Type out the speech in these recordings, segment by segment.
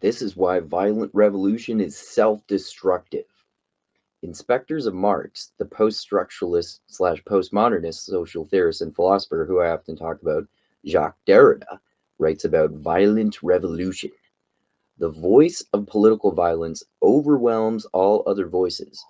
This is why violent revolution is self-destructive. In Specters of Marx, the post-structuralist slash postmodernist social theorist and philosopher who I often talk about, Jacques Derrida, writes about violent revolution. The voice of political violence overwhelms all other voices.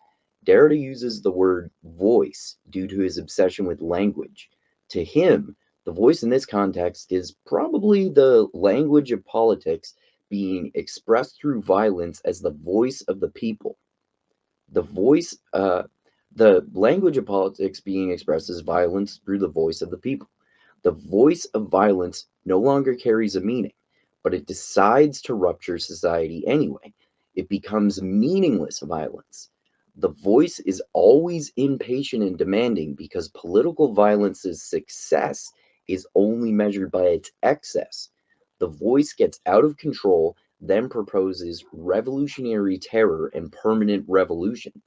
Derrida uses the word voice due to his obsession with language. To him, the voice in this context is probably the language of politics being expressed through violence as the voice of the people. The voice, the language of politics being expressed as violence through the voice of the people. The voice of violence no longer carries a meaning, but it decides to rupture society anyway. It becomes meaningless violence. The voice is always impatient and demanding because political violence's success is only measured by its excess. The voice gets out of control, then proposes revolutionary terror and permanent revolution.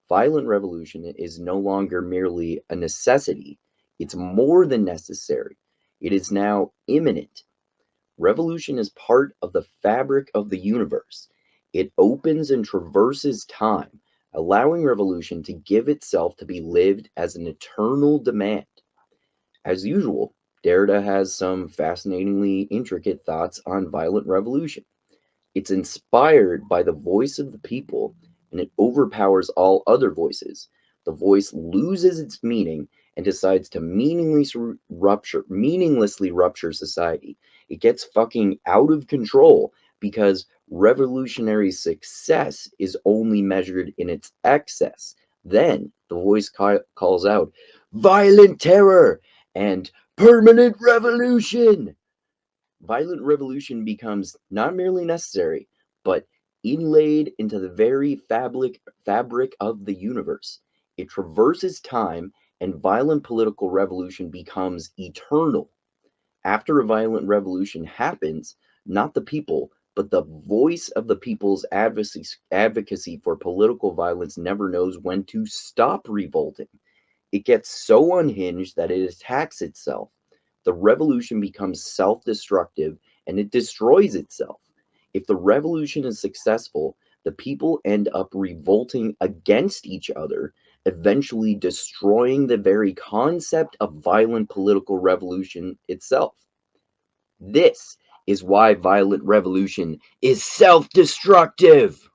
Violent revolution is no longer merely a necessity, it's more than necessary. It is now imminent. Revolution is part of the fabric of the universe. It opens and traverses time, allowing revolution to give itself to be lived as an eternal demand. As usual, Derrida has some fascinatingly intricate thoughts on violent revolution. It's inspired by the voice of the people, and it overpowers all other voices. The voice loses its meaning and decides to meaninglessly rupture society. It gets fucking out of control because revolutionary success is only measured in its excess. Then the voice calls out, violent terror and permanent revolution. Violent revolution becomes not merely necessary, but inlaid into the very fabric of the universe. It traverses time, and violent political revolution becomes eternal. After a violent revolution happens, not the people, but the voice of the people's advocacy for political violence never knows when to stop revolting. It gets so unhinged that it attacks itself. The revolution becomes self destructive and it destroys itself. If the revolution is successful, the people end up revolting against each other, eventually destroying the very concept of violent political revolution itself. This is why violent revolution is self destructive.